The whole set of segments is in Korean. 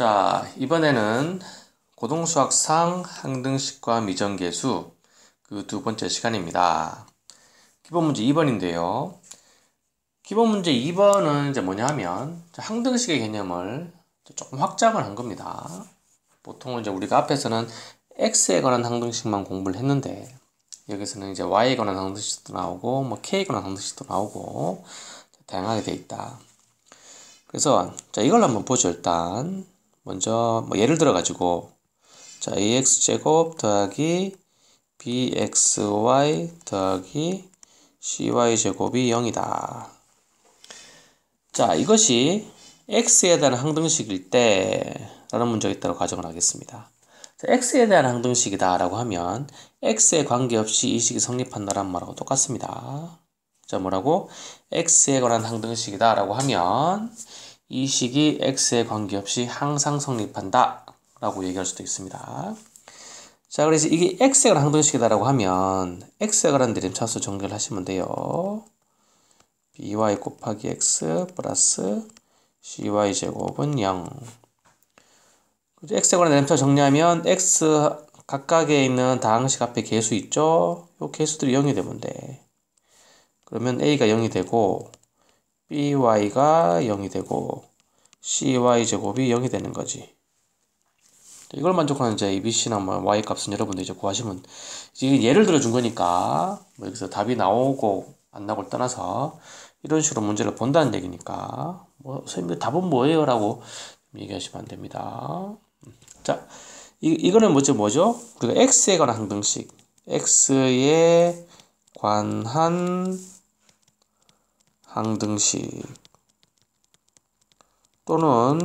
자, 이번에는 고등수학상 항등식과 미정계수 그 두 번째 시간입니다. 기본 문제 2번인데요. 기본 문제 2번은 이제 뭐냐 하면 항등식의 개념을 조금 확장을 한 겁니다. 보통은 이제 우리가 앞에서는 x에 관한 항등식만 공부를 했는데 여기서는 이제 y에 관한 항등식도 나오고 뭐 k에 관한 항등식도 나오고 다양하게 돼 있다. 그래서 자, 이걸 한번 보죠. 일단 먼저 뭐 예를 들어 가지고 자, ax제곱 더하기 bxy 더하기 cy제곱이 0이다. 자, 이것이 x에 대한 항등식일 때 라는 문제가 있다고 가정을 하겠습니다. 자, x에 대한 항등식이다 라고 하면 x에 관계없이 이 식이 성립한다라는 말하고 똑같습니다. 자, 뭐라고? x에 관한 항등식이다 라고 하면 이 식이 x에 관계없이 항상 성립한다 라고 얘기할 수도 있습니다. 자, 그래서 이게 x에 관한 항등식이다 라고 하면 x에 관한 내림차수 정리를 하시면 돼요. by 곱하기 x 플러스 cy제곱은 0. x에 관한 내림차수 정리하면 x 각각에 있는 다항식 앞에 계수 있죠? 요 계수들이 0이 되면 돼. 그러면 a가 0이 되고 by가 0이 되고 cy제곱이 0이 되는 거지. 이걸 만족하는 이제 ABC나 뭐 Y 값은 여러분들 이제 구하시면, 이게 예를 들어 준 거니까 뭐 여기서 답이 나오고 안 나오고를 떠나서 이런 식으로 문제를 본다는 얘기니까 뭐 선생님 답은 뭐예요? 라고 얘기하시면 안 됩니다. 자, 이거는 뭐죠? 그리고 X에 관한 항등식, X에 관한 항등식 또는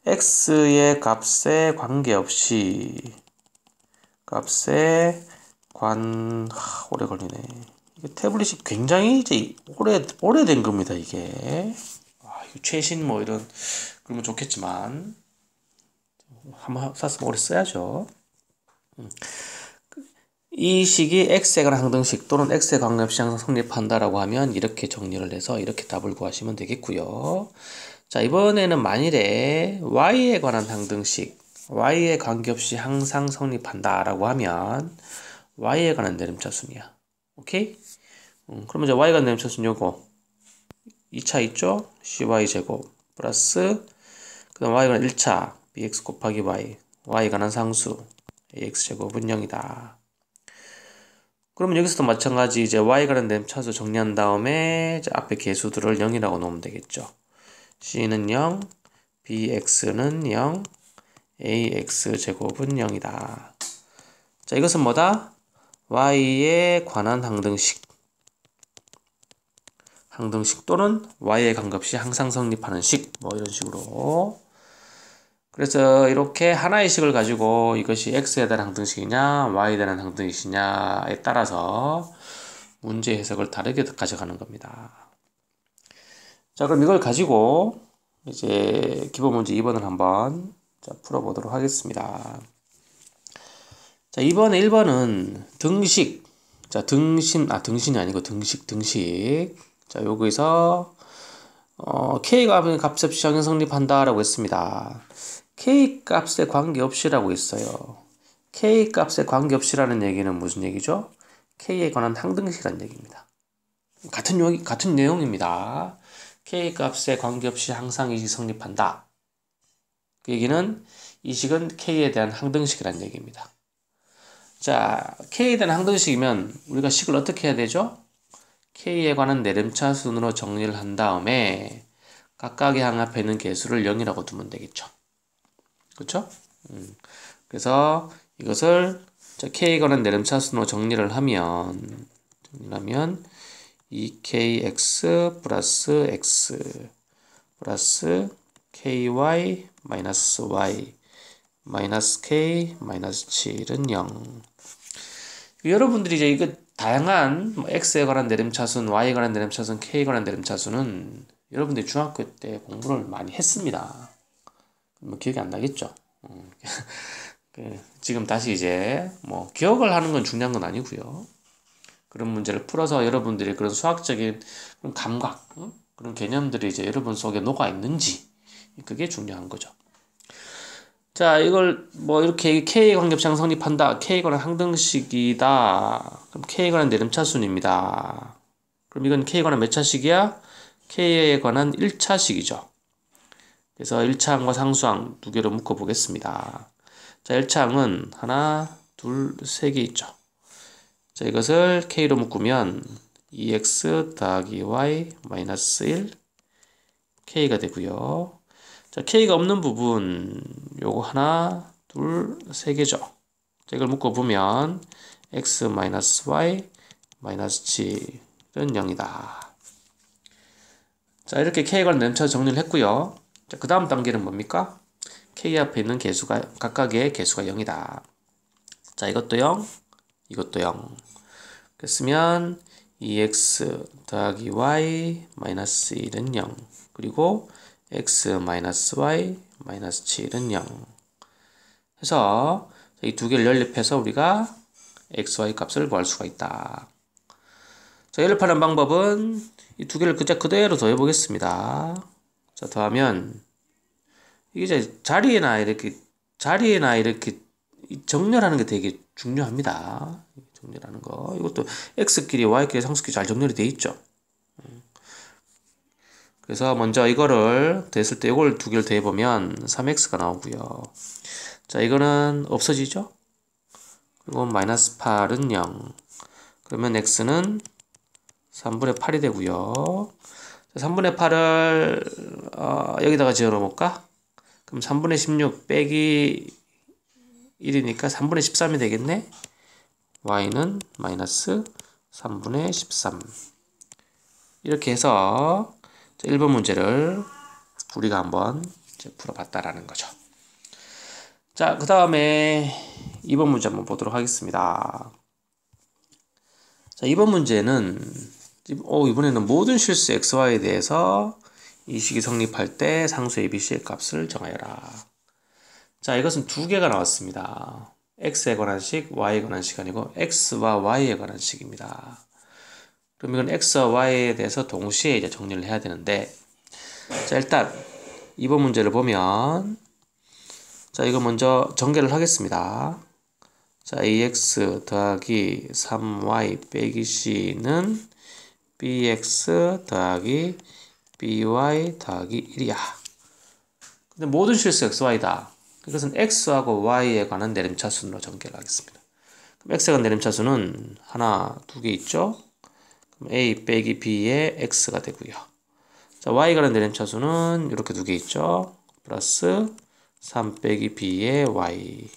x의 값에 관계없이 오래 걸리네. 이게 태블릿이 굉장히 이제 오래된 겁니다. 이게 최신 뭐 이런 그러면 좋겠지만 한번 샀으면 오래 써야죠. 이 식이 x에 관한 항등식 또는 x에 관계없이 항상 성립한다라고 하면 이렇게 정리를 해서 이렇게 답을 구하시면 되겠고요. 자, 이번에는 만일에 y에 관한 항등식, y에 관계없이 항상 성립한다 라고 하면 y에 관한 내림차순이야. 오케이? 그러면 이제 y에 관한 내림차순 요거 2차 있죠? cy제곱 플러스 그 다음 y에 관한 1차 bx 곱하기 y에 관한 상수 ax제곱은 0이다. 그러면 여기서도 마찬가지 이제 y에 관한 내림차수 정리한 다음에 이제 앞에 계수들을 0이라고 놓으면 되겠죠. c는 0, bx는 0, ax제곱은 0이다. 자, 이것은 뭐다? y에 관한 항등식 또는 y에 관계없이 항상 성립하는 식, 뭐 이런 식으로. 그래서 이렇게 하나의 식을 가지고 이것이 x에 대한 항등식이냐 y에 대한 항등식이냐에 따라서 문제 해석을 다르게 가져가는 겁니다. 자, 그럼 이걸 가지고 이제 기본 문제 2번을 한번 풀어보도록 하겠습니다. 자, 이번에 1번은 등식. 자, 등신이 아니고 등식. 자, 여기서 k 값 없이 항상 성립한다라고 했습니다. k 값에 관계없이라고 했어요. k 값에 관계없이라는 얘기는 무슨 얘기죠? k에 관한 항등식이라는 얘기입니다. 같은 내용입니다. k 값에 관계없이 항상 이 식이 성립한다. 그 얘기는 이 식은 k에 대한 항등식이라는 얘기입니다. 자, k에 대한 항등식이면 우리가 식을 어떻게 해야 되죠? k에 관한 내림차 순으로 정리를 한 다음에 각각의 항 앞에 있는 계수를 0이라고 두면 되겠죠. 그렇죠? 그래서 이것을 k에 관한 내림차 순으로 정리를 하면 2kx 플러스 x 플러스 ky 마이너스 y 마이너스 k 마이너스 7은 0. 여러분들이 이제 이거 다양한 x에 관한 내림차순, y에 관한 내림차순, k에 관한 내림차순은 여러분들이 중학교 때 공부를 많이 했습니다. 뭐 기억이 안 나겠죠? 지금 다시 이제 뭐 기억을 하는 건 중요한 건 아니고요. 그런 문제를 풀어서 여러분들이 그런 수학적인 그런 감각, 그런 개념들이 이제 여러분 속에 녹아 있는지, 그게 중요한 거죠. 자, 이걸 뭐 이렇게 K에 관계합상 성립한다. K에 관한 항등식이다. 그럼 K에 관한 내림차순입니다. 그럼 이건 K에 관한 몇 차식이야? K에 관한 1차식이죠. 그래서 1차항과 상수항 두 개로 묶어 보겠습니다. 자, 1차항은 하나, 둘, 세 개 있죠. 자, 이것을 K로 묶으면 2x 더하기 y 마이너스 1 K가 되고요. 자, K가 없는 부분 요거 하나, 둘, 세 개죠. 자, 이걸 묶어보면 x 마이너스 y 마이너스 7은 0이다. 자, 이렇게 K에 관한 램차 정리를 했고요. 자, 그 다음 단계는 뭡니까? K 앞에 있는 개수가 각각의 개수가 0이다. 자, 이것도 0, 이것도 0. 그랬으면 2x 더하기 y 마이너스 1은 0. 그리고 x 마이너스 y 마이너스 7은 0. 해서 이 두 개를 연립해서 우리가 x, y 값을 구할 수가 있다. 자, 연립하는 방법은 이 두 개를 그대로 더해 보겠습니다. 자, 더하면 이게 이제 자리에나 이렇게 정렬하는 게 되게 중요합니다. 정렬하는 거. 이것도 x끼리 y끼리 상수끼리 잘 정렬이 돼 있죠. 그래서 먼저 이거를 됐을 때 이걸 두 개를 더해보면 3x가 나오고요. 자, 이거는 없어지죠? 그리고 마이너스 8은 0. 그러면 x는 3분의 8이 되고요. 자, 3분의 8을 여기다가 지어 놓을까? 그럼 3분의 16 빼기 1이니까 3분의 13이 되겠네? y는 마이너스 3분의 13. 이렇게 해서 1번 문제를 우리가 한번 풀어봤다라는 거죠. 자, 그 다음에 2번 문제 한번 보도록 하겠습니다. 자, 2번 문제는 이번에는 모든 실수 xy에 대해서 이 식이 성립할 때 상수 ABC의 값을 정하여라. 자, 이것은 두 개가 나왔습니다. x에 관한 식, y에 관한 식 아니고 x와 y에 관한 식입니다. 그럼 이건 x와 y에 대해서 동시에 이제 정리를 해야 되는데, 자, 일단 2번 문제를 보면, 자, 이거 먼저 전개를 하겠습니다. 자, ax 더하기 3y 빼기 c는 bx 더하기 by 더하기 1이야. 근데 모든 실수 xy다. 이것은 x하고 y에 관한 내림차순으로 전개를 하겠습니다. 그럼 x에 관한 내림차순은 하나, 두 개 있죠? 그럼 a 빼기 b의 x가 되고요. 자, y에 관한 내림차순은 이렇게 두 개 있죠? 플러스 3 빼기 b의 y.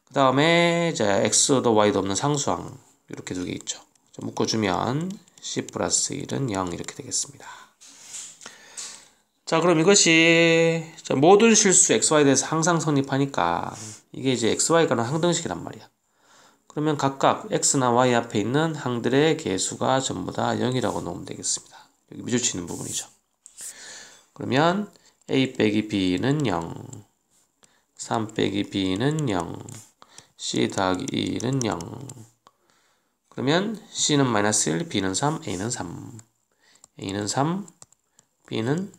그 다음에 x도 y도 없는 상수항 이렇게 두 개 있죠. 자, 묶어주면 c 플러스 1은 0 이렇게 되겠습니다. 자, 그럼 이것이 모든 실수 xy에 대해서 항상 성립하니까 이게 이제 xy에 관한 항등식이란 말이야. 그러면 각각 x나 y 앞에 있는 항들의 개수가 전부 다 0이라고 놓으면 되겠습니다. 여기 미줄치 있는 부분이죠. 그러면 a 빼기 b는 0, 3 빼기 b는 0, c 더하기 1은 0. 그러면 c는 마이너스 1, b는 3, a는 3. a는 3, b는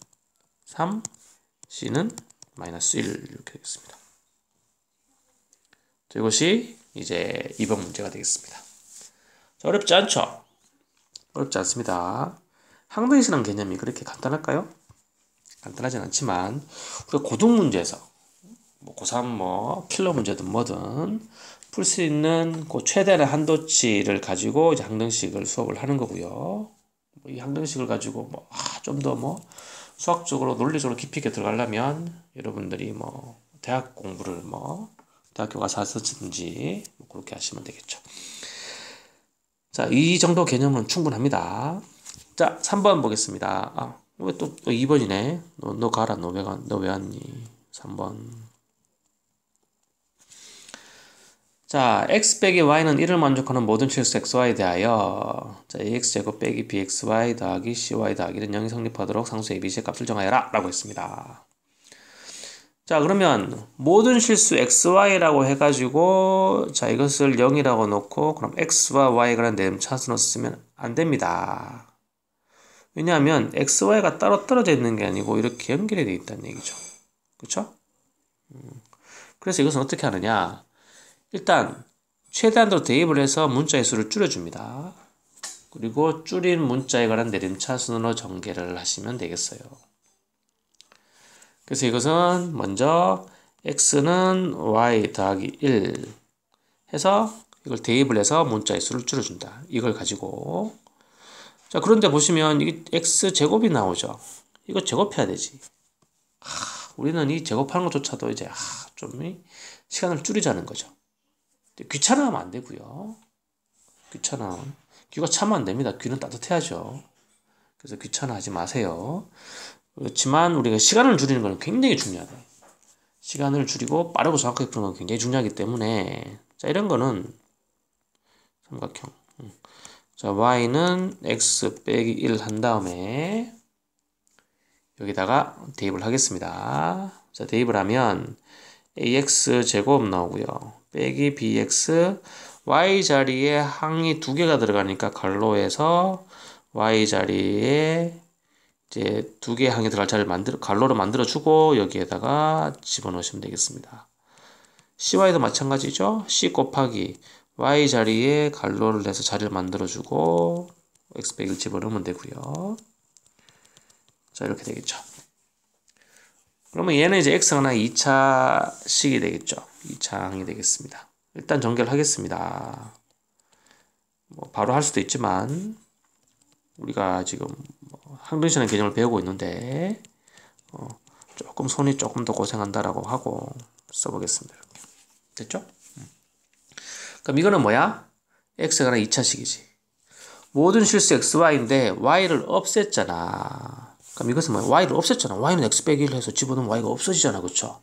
3, c는 마이너스 1 이렇게 되겠습니다. 자, 이것이 이제 2번 문제가 되겠습니다. 자, 어렵지 않죠? 어렵지 않습니다. 항등식이라는 개념이 그렇게 간단할까요? 간단하진 않지만 우리가 고등 문제에서 고3 필러 문제든 뭐든 풀 수 있는 그 최대의 한도치를 가지고 이제 항등식을 수업을 하는 거고요. 이 항등식을 가지고 좀 더 수학적으로 논리적으로 깊이 있게 들어가려면 여러분들이 대학 공부를 대학교 가서 하든지 그렇게 하시면 되겠죠. 자, 이 정도 개념은 충분합니다. 자, 3번 보겠습니다. 왜 또 2번이네. 너 가라. 너 왜 왔니? 3번. 자, x 빼기 y는 1을 만족하는 모든 실수 xy에 대하여 자, ax제곱 빼기 bxy 더하기 cy 더하기는 0이 성립하도록 상수 abc의 값을 정하여라 라고 했습니다. 자, 그러면 모든 실수 xy라고 해가지고 자, 이것을 0이라고 놓고 그럼 x와 y에 관한 내림차순으로 쓰면 안 됩니다. 왜냐하면 xy가 따로 떨어져 있는 게 아니고 이렇게 연결이 되어 있다는 얘기죠. 그쵸? 그래서 이것은 어떻게 하느냐. 일단 최대한으로 대입을 해서 문자의 수를 줄여줍니다. 그리고 줄인 문자에 관한 내림차 순으로 전개를 하시면 되겠어요. 그래서 이것은 먼저 x는 y 더하기 1 해서 이걸 대입을 해서 문자의 수를 줄여준다. 이걸 가지고 자, 그런데 보시면 이게 x제곱이 나오죠. 이거 제곱해야 되지. 우리는 이 제곱하는 것조차도 이제 좀 시간을 줄이자는 거죠. 귀찮아하면 안 되고요. 귀가 차면 안 됩니다. 귀는 따뜻해야죠. 그래서 귀찮아하지 마세요. 그렇지만 우리가 시간을 줄이는 건 굉장히 중요하다. 시간을 줄이고 빠르고 정확하게 푸는 건 굉장히 중요하기 때문에 자, 이런 거는 삼각형. 자, y는 x 빼기 1 한 다음에 여기다가 대입을 하겠습니다. 자, 대입을 하면 ax 제곱 나오고요. 빼기 bx y 자리에 항이 두 개가 들어가니까 갈로에서 y 자리에 이제 두 개의 항이 들어갈 자리를 갈로로 만들어주고 여기에다가 집어넣으시면 되겠습니다. cy도 마찬가지죠. c 곱하기 y 자리에 갈로를 내서 자리를 만들어주고 x 빼기를 집어넣으면 되고요. 자, 이렇게 되겠죠. 그러면 얘는 이제 x가 하나 2차식이 되겠죠. 2차 항이 되겠습니다. 일단 전개를 하겠습니다. 뭐 바로 할 수도 있지만 우리가 지금 항등식이라는 개념을 배우고 있는데 조금 손이 조금 더 고생한다라고 하고 써보겠습니다. 이렇게. 됐죠? 그럼 이거는 뭐야? x가 하나 2차식이지. 모든 실수 xy인데 y를 없앴잖아. 그럼 이것은 뭐야? y를 없앴잖아. y는 x 빼기 1 해서 집어넣으면 y가 없어지잖아. 그쵸?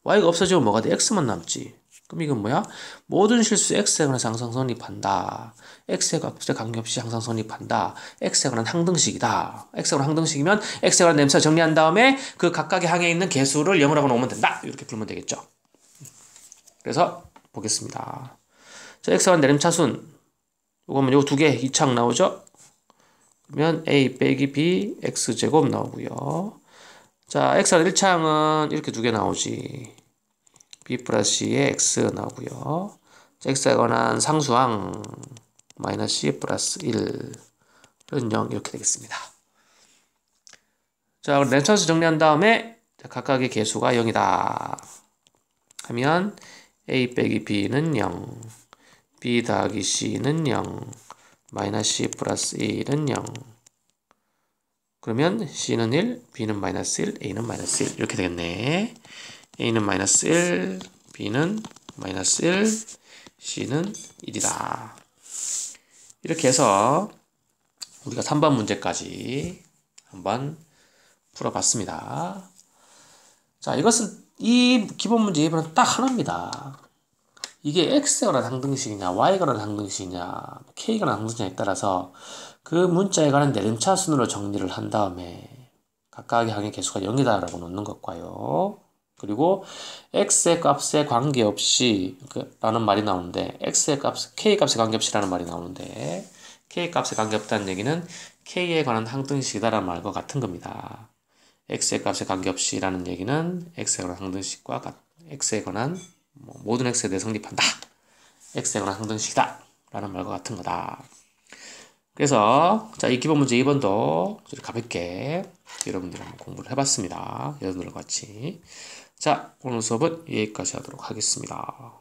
y가 없어지면 뭐가 돼? x만 남지. 그럼 이건 뭐야? 모든 실수 x에 관한 항상 성립한다. x의 값에 관계없이 항상 성립한다. x에 관한 항등식이다. x에 관한 항등식이면 x에 관한 냄새 정리한 다음에 그 각각의 항에 있는 개수를 0으로 놓으면 된다. 이렇게 풀면 되겠죠. 그래서 보겠습니다. 자, x에 관한 내림차순 이거면 요 두 개 2차항 나오죠? 그러면 a 빼기 b x제곱 나오고요. 자, x는 1차항은 이렇게 두 개 나오지. b 플러스 c에 x 나오고요. 자, x에 관한 상수항 마이너스 c 플러스 1은 0 이렇게 되겠습니다. 자, 랜천수 정리한 다음에 각각의 개수가 0이다 하면 a 빼기 b는 0, b 더하기 c는 0, 마이너스 c 플러스 1은 0. 그러면 c는 1, b는 마이너스 1, a는 마이너스 1 이렇게 되겠네. a는 마이너스 1, b는 마이너스 1, c는 1이다. 이렇게 해서 우리가 3번 문제까지 한번 풀어봤습니다. 자, 이것은 이 기본 문제 2번은 딱 하나입니다. 이게 x에 관한 항등식이냐 y에 관한 항등식이냐 k에 관한 항등식이냐에 따라서 그 문자에 관한 내림차 순으로 정리를 한 다음에 각각의 항의 개수가 0이다 라고 놓는 것과요. 그리고 x의 값에 관계없이 라는 말이 나오는데 x의 값, k 값에 관계없이 라는 말이 나오는데 k 값에 관계없다는 얘기는 k에 관한 항등식이다 라는 말과 같은 겁니다. x의 값에 관계없이 라는 얘기는 x에 관한 항등식과 x에 관한 모든 x에 대해 성립한다. x에 관한 항등식이다 라는 말과 같은 거다. 그래서 자, 이 기본 문제 2번도 가볍게 여러분들이 한번 공부를 해봤습니다. 여러분들과 같이. 자, 오늘 수업은 여기까지 하도록 하겠습니다.